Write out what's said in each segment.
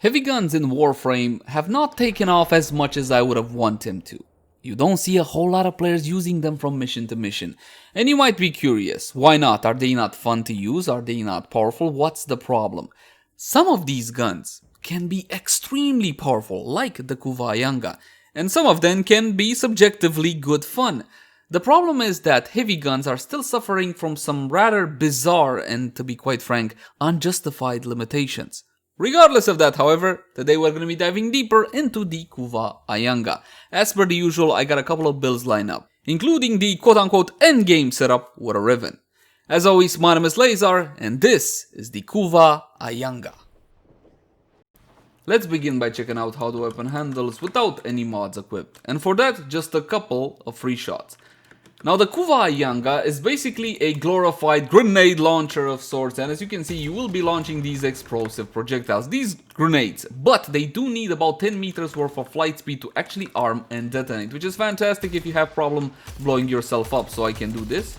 Heavy guns in Warframe have not taken off as much as I would have wanted them to. You don't see a whole lot of players using them from mission to mission. And you might be curious, why not? Are they not fun to use? Are they not powerful? What's the problem? Some of these guns can be extremely powerful, like the Kuva Ayanga, and some of them can be subjectively good fun. The problem is that heavy guns are still suffering from some rather bizarre and, to be quite frank, unjustified limitations. Regardless of that, however, today we're going to be diving deeper into the Kuva Ayanga. As per the usual, I got a couple of builds lined up, including the quote-unquote endgame setup with a Riven. As always, my name is Leyzar, and this is the Kuva Ayanga. Let's begin by checking out how the weapon handles without any mods equipped, and for that, just a couple of free shots. Now the Kuva Ayanga is basically a glorified grenade launcher of sorts, and as you can see, you will be launching these explosive projectiles, these grenades, but they do need about 10 meters worth of flight speed to actually arm and detonate, which is fantastic if you have problem blowing yourself up. So I can do this,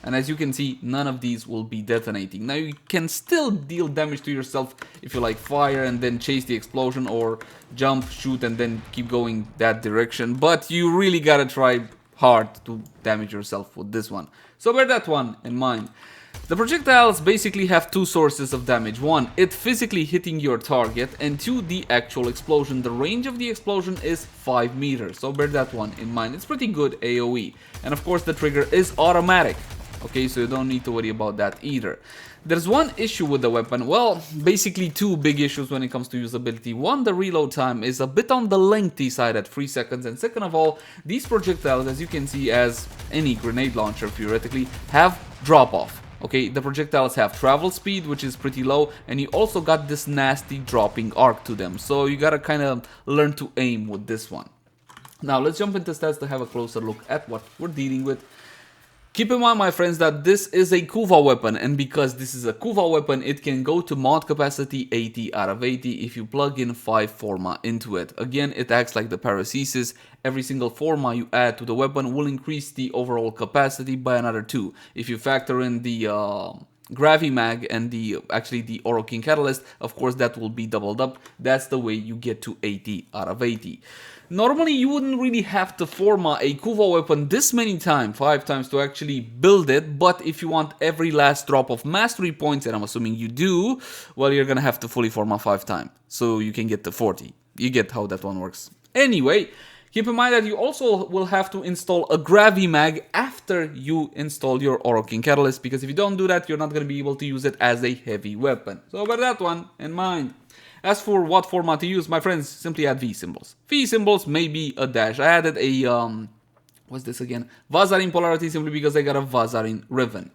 and as you can see, none of these will be detonating. Now you can still deal damage to yourself if you like fire and then chase the explosion, or jump, shoot, and then keep going that direction, but you really gotta try hard to damage yourself with this one. So bear that one in mind. The projectiles basically have two sources of damage. One, it physically hitting your target, and two, the actual explosion. The range of the explosion is 5 meters, so bear that one in mind. It's pretty good AoE, and of course the trigger is automatic. Okay, so you don't need to worry about that either. There's one issue with the weapon, well, basically two big issues when it comes to usability. One, the reload time is a bit on the lengthy side at 3 seconds, and second of all, these projectiles, as you can see, as any grenade launcher theoretically, have drop-off. Okay, the projectiles have travel speed, which is pretty low, and you also got this nasty dropping arc to them, so you gotta kind of learn to aim with this one. Now, let's jump into stats to have a closer look at what we're dealing with. Keep in mind, my friends, that this is a Kuva weapon, and because this is a Kuva weapon, it can go to mod capacity 80 out of 80 if you plug in 5 forma into it. Again, it acts like the paracesis. Every single forma you add to the weapon will increase the overall capacity by another 2. If you factor in the Gravimag and the Orokin Catalyst, of course that will be doubled up. That's the way you get to 80 out of 80. Normally you wouldn't really have to forma a Kuva weapon this many times, 5 times, to actually build it, but if you want every last drop of mastery points, and I'm assuming you do, well, you're gonna have to fully forma 5 times, so you can get to 40. You get how that one works. Anyway, keep in mind that you also will have to install a Gravimag after you install your Orokin Catalyst, because if you don't do that, you're not going to be able to use it as a heavy weapon. So bear that one in mind. As for what format to use, my friends, simply add V symbols. V symbols may be a dash. I added a, what's this again? Vazarin polarity, simply because I got a Vazarin Riven.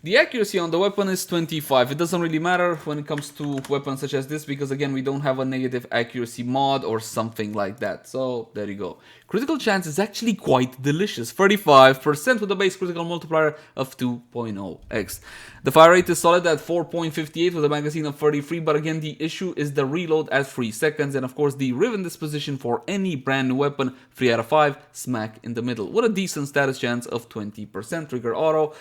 The accuracy on the weapon is 25. It doesn't really matter when it comes to weapons such as this, because again, we don't have a negative accuracy mod or something like that. So there you go. Critical chance is actually quite delicious. 35% with a base critical multiplier of 2.0x. The fire rate is solid at 4.58 with a magazine of 33, but again, the issue is the reload at 3 seconds, and of course the Riven disposition for any brand new weapon, 3 out of 5, smack in the middle, with a decent status chance of 20%. Trigger auto.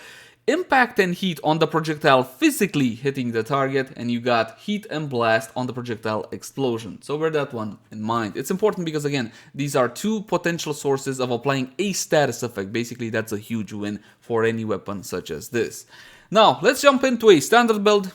Impact and heat on the projectile physically hitting the target, and you got heat and blast on the projectile explosion. So bear that one in mind. It's important because again, these are two potential sources of applying a status effect. Basically, that's a huge win for any weapon such as this. Now, let's jump into a standard build.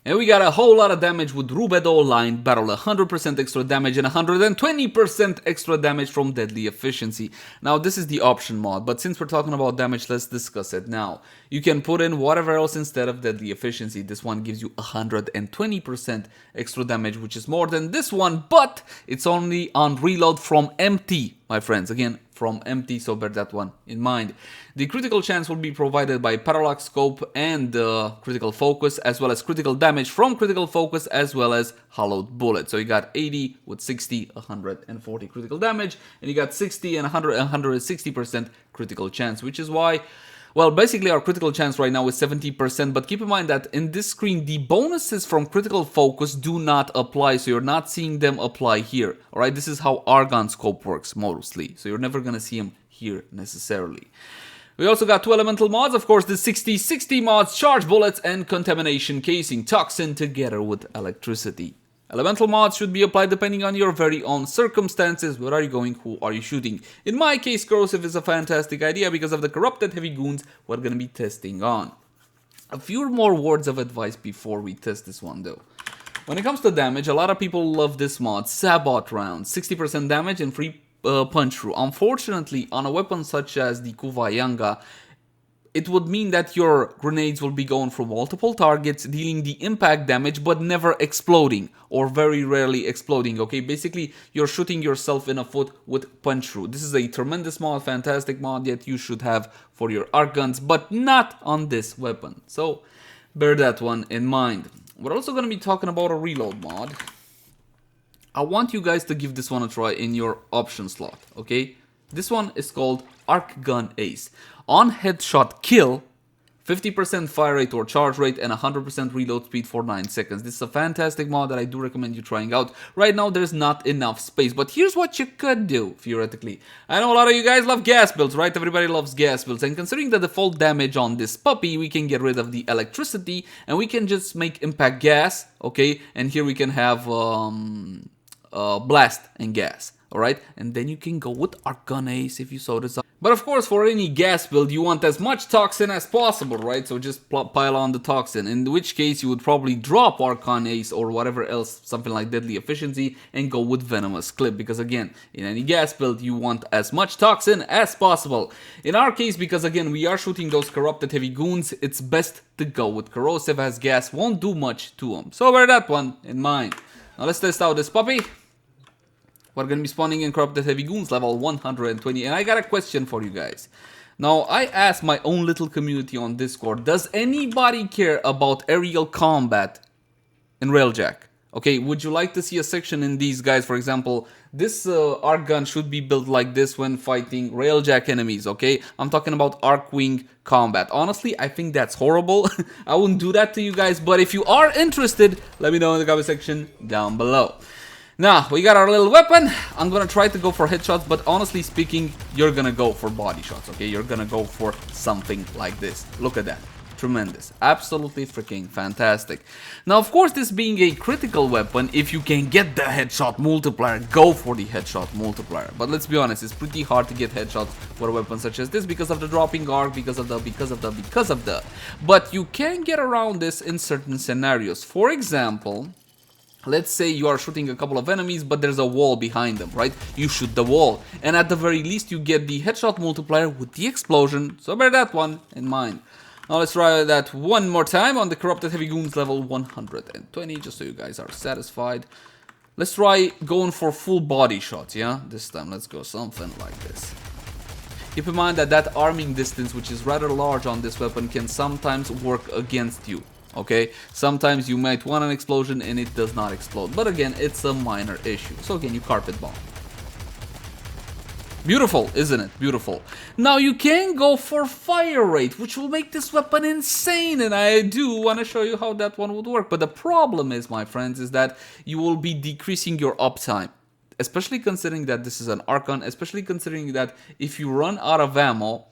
And we got a whole lot of damage with Rubedo Line Barrel, 100% extra damage and 120% extra damage from Deadly Efficiency. Now this is the option mod, but since we're talking about damage, let's discuss it now. You can put in whatever else instead of Deadly Efficiency. This one gives you 120% extra damage, which is more than this one, but it's only on reload from empty, my friends. Again, from empty, so bear that one in mind. The critical chance will be provided by Parallax Scope and Critical Focus, as well as critical damage from Critical Focus, as well as Hollowed Bullet. So you got 80 with 60, 140 critical damage, and you got 60 and 160% critical chance, which is why, well, basically our critical chance right now is 70%, but keep in mind that in this screen, the bonuses from Critical Focus do not apply, so you're not seeing them apply here, alright? This is how Argon Scope works mostly, so you're never gonna see them here necessarily. We also got 2 elemental mods, of course, the 60/60 mods, Charge Bullets and Contamination Casing, Toxin together with Electricity. Elemental mods should be applied depending on your very own circumstances. Where are you going? Who are you shooting? In my case, corrosive is a fantastic idea because of the corrupted heavy goons we're gonna be testing on. A few more words of advice before we test this one though. When it comes to damage, a lot of people love this mod. Sabot round, 60% damage and free punch through. Unfortunately, on a weapon such as the Kuva Ayanga, it would mean that your grenades will be going for multiple targets, dealing the impact damage, but never exploding, or very rarely exploding, okay? Basically, you're shooting yourself in the foot with punch through. This is a tremendous mod, fantastic mod that you should have for your arc guns, but not on this weapon. So, bear that one in mind. We're also going to be talking about a reload mod. I want you guys to give this one a try in your option slot, okay? This one is called Arc Gun Ace. On headshot kill, 50% fire rate or charge rate and 100% reload speed for 9 seconds. This is a fantastic mod that I do recommend you trying out. Right now there's not enough space, but here's what you could do, theoretically. I know a lot of you guys love gas builds, right? Everybody loves gas builds, and considering the default damage on this puppy, we can get rid of the electricity and we can just make impact gas, okay? And here we can have blast and gas. Alright, and then you can go with Arc Gun Ace if you so desire. But of course, for any gas build, you want as much toxin as possible, right? So just pile on the toxin, in which case you would probably drop Arc Gun Ace or whatever else, something like Deadly Efficiency, and go with Venomous Clip. Because again, in any gas build, you want as much toxin as possible. In our case, because again, we are shooting those corrupted heavy goons, it's best to go with Corrosive, as gas won't do much to them. So bear that one in mind. Now let's test out this puppy. We're going to be spawning in Corrupted Heavy Goons level 120, and I got a question for you guys. Now, I asked my own little community on Discord, does anybody care about aerial combat in Railjack? Okay, would you like to see a section in these guys? For example, this arc gun should be built like this when fighting Railjack enemies, okay? I'm talking about arc wing combat. Honestly, I think that's horrible. I wouldn't do that to you guys, but if you are interested, let me know in the comment section down below. Now, we got our little weapon. I'm gonna try to go for headshots, but honestly speaking, you're gonna go for body shots, okay? You're gonna go for something like this. Look at that. Tremendous. Absolutely freaking fantastic. Now, of course, this being a critical weapon, if you can get the headshot multiplier, go for the headshot multiplier. But let's be honest, it's pretty hard to get headshots for a weapon such as this because of the dropping arc, because of the. But you can get around this in certain scenarios. For example, let's say you are shooting a couple of enemies, but there's a wall behind them, right? You shoot the wall, and at the very least, you get the headshot multiplier with the explosion. So bear that one in mind. Now let's try that one more time on the Corrupted Heavy Goons level 120, just so you guys are satisfied. Let's try going for full body shots, yeah? This time, let's go something like this. Keep in mind that that arming distance, which is rather large on this weapon, can sometimes work against you. Okay, sometimes you might want an explosion and it does not explode, but again, it's a minor issue. So again, you carpet bomb. Beautiful, isn't it? Beautiful. Now you can go for fire rate, which will make this weapon insane, and I do want to show you how that one would work. But the problem is, my friends, is that you will be decreasing your uptime, especially considering that this is an arc gun, especially considering that if you run out of ammo,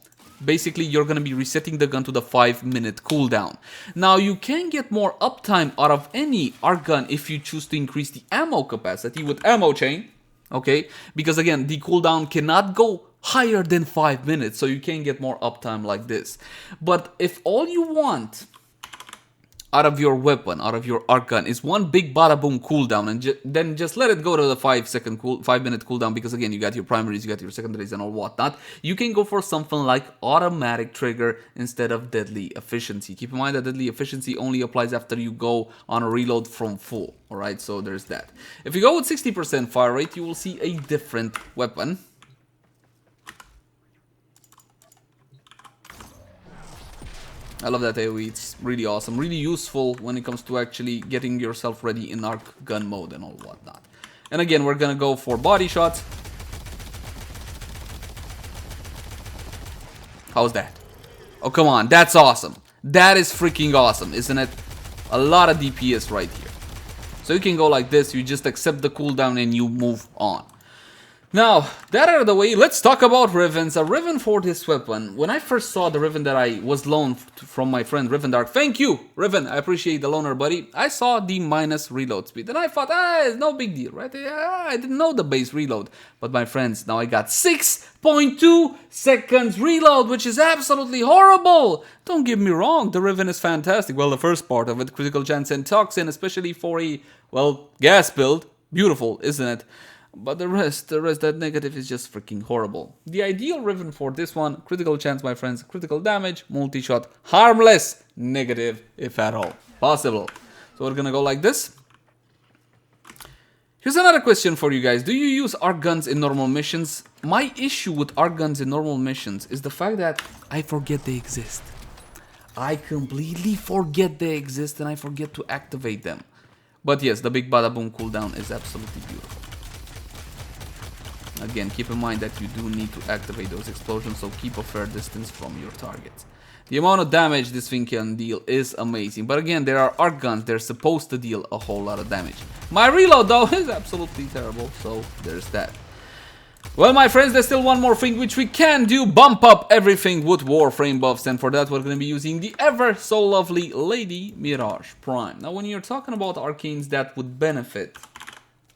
basically you're going to be resetting the gun to the 5-minute cooldown. Now you can get more uptime out of any arc gun if you choose to increase the ammo capacity with ammo chain, okay? Because again, the cooldown cannot go higher than 5 minutes, so you can get more uptime like this. But if all you want out of your weapon, out of your arc gun, is one big bada boom cooldown, and then just let it go to the 5-minute cooldown, because again, you got your primaries, you got your secondaries and all whatnot. You can go for something like automatic trigger instead of deadly efficiency. Keep in mind that deadly efficiency only applies after you go on a reload from full. Alright, so there's that. If you go with 60% fire rate, you will see a different weapon. I love that AoE, it's really awesome, really useful when it comes to actually getting yourself ready in arc gun mode and all whatnot. And again, we're gonna go for body shots. How's that? Oh, come on, that's awesome. That is freaking awesome, isn't it? A lot of DPS right here. So you can go like this, you just accept the cooldown and you move on. Now, that out of the way, let's talk about Rivens. A Riven for this weapon. When I first saw the Riven that I was loaned from my friend Riven Dark, thank you, Riven, I appreciate the loaner, buddy. I saw the minus reload speed, and I thought, it's no big deal, right? I didn't know the base reload. But my friends, now I got 6.2 seconds reload, which is absolutely horrible. Don't get me wrong, the Riven is fantastic. Well, the first part of it, critical chance and toxin, especially for a, well, gas build, beautiful, isn't it? But the rest, that negative is just freaking horrible. The ideal Riven for this one, critical chance, my friends, critical damage, multi-shot, harmless, negative, if at all possible. So we're gonna go like this. Here's another question for you guys. Do you use arc guns in normal missions? My issue with arc guns in normal missions is the fact that I forget they exist. I completely forget they exist and I forget to activate them. But yes, the big bada boom cooldown is absolutely beautiful. Again, keep in mind that you do need to activate those explosions, so keep a fair distance from your targets. The amount of damage this thing can deal is amazing, but again, there are arc guns, they're supposed to deal a whole lot of damage. My reload though is absolutely terrible, so there's that. Well, my friends, there's still one more thing which we can do, bump up everything with Warframe buffs, and for that we're going to be using the ever so lovely Lady Mirage Prime. Now, when you're talking about arcanes that would benefit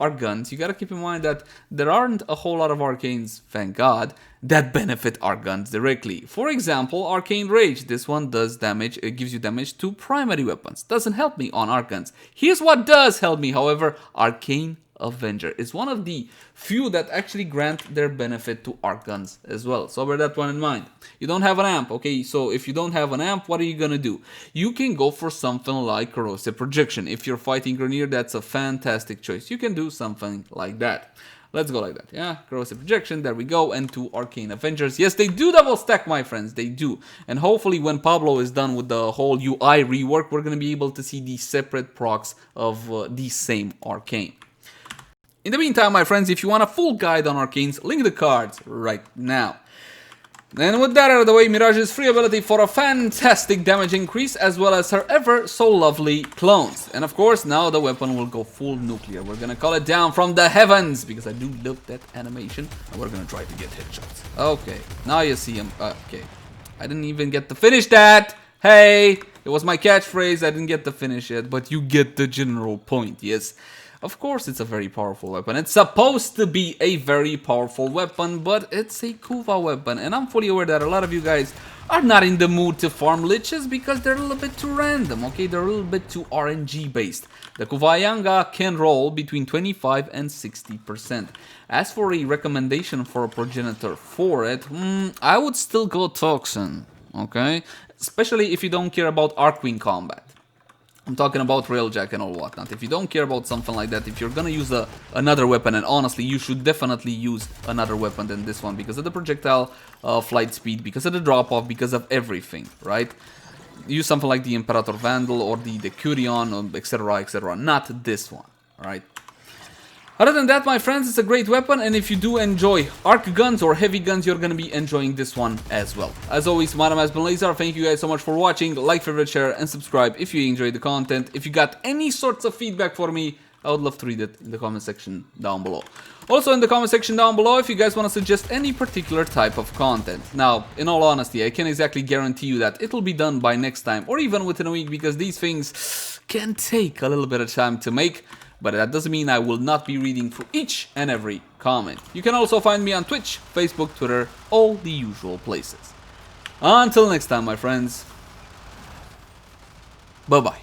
arc guns, you gotta keep in mind that there aren't a whole lot of arcanes, thank God, that benefit arc guns directly. For example, Arcane Rage. This one does damage, it gives you damage to primary weapons. Doesn't help me on arc guns. Here's what does help me, however, Arcane Avenger is one of the few that actually grant their benefit to arc guns as well. So bear that one in mind. You don't have an amp, okay? So if you don't have an amp, what are you gonna do? You can go for something like Corrosive Projection. If you're fighting Grenier, that's a fantastic choice. You can do something like that. Let's go like that, yeah? Corrosive Projection, there we go, and 2 Arcane Avengers. Yes, they do double stack, my friends, they do. And hopefully when Pablo is done with the whole UI rework, we're gonna be able to see the separate procs of the same Arcane. In the meantime, my friends, if you want a full guide on arcanes, link the cards right now. And with that out of the way, Mirage's free ability for a fantastic damage increase, as well as her ever so lovely clones. And of course, now the weapon will go full nuclear. We're gonna call it down from the heavens, because I do love that animation, and we're gonna try to get headshots. Okay, now you see him. Okay, I didn't even get to finish that. Hey, it was my catchphrase, I didn't get to finish it, but you get the general point, yes. Of course, it's a very powerful weapon. It's supposed to be a very powerful weapon, but it's a Kuva weapon. And I'm fully aware that a lot of you guys are not in the mood to farm liches because they're a little bit too random, okay? They're a little bit too RNG based. The Kuva Ayanga can roll between 25 and 60%. As for a recommendation for a progenitor for it, I would still go Toxin, okay? Especially if you don't care about Arcwing combat. I'm talking about Railjack and all whatnot. If you don't care about something like that, if you're gonna use another weapon, and honestly, you should definitely use another weapon than this one because of the projectile flight speed, because of the drop-off, because of everything, right? Use something like the Imperator Vandal or the Curion, etc., etc. Not this one, alright? Other than that, my friends, it's a great weapon, and if you do enjoy arc guns or heavy guns, you're gonna be enjoying this one as well. As always, my name has been Leyzar. Thank you guys so much for watching. Like, favorite, share, and subscribe if you enjoyed the content. If you got any sorts of feedback for me, I would love to read it in the comment section down below. Also in the comment section down below, if you guys want to suggest any particular type of content. Now, in all honesty, I can't exactly guarantee you that it'll be done by next time, or even within a week, because these things can take a little bit of time to make. But that doesn't mean I will not be reading through each and every comment. You can also find me on Twitch, Facebook, Twitter, all the usual places. Until next time, my friends. Bye-bye.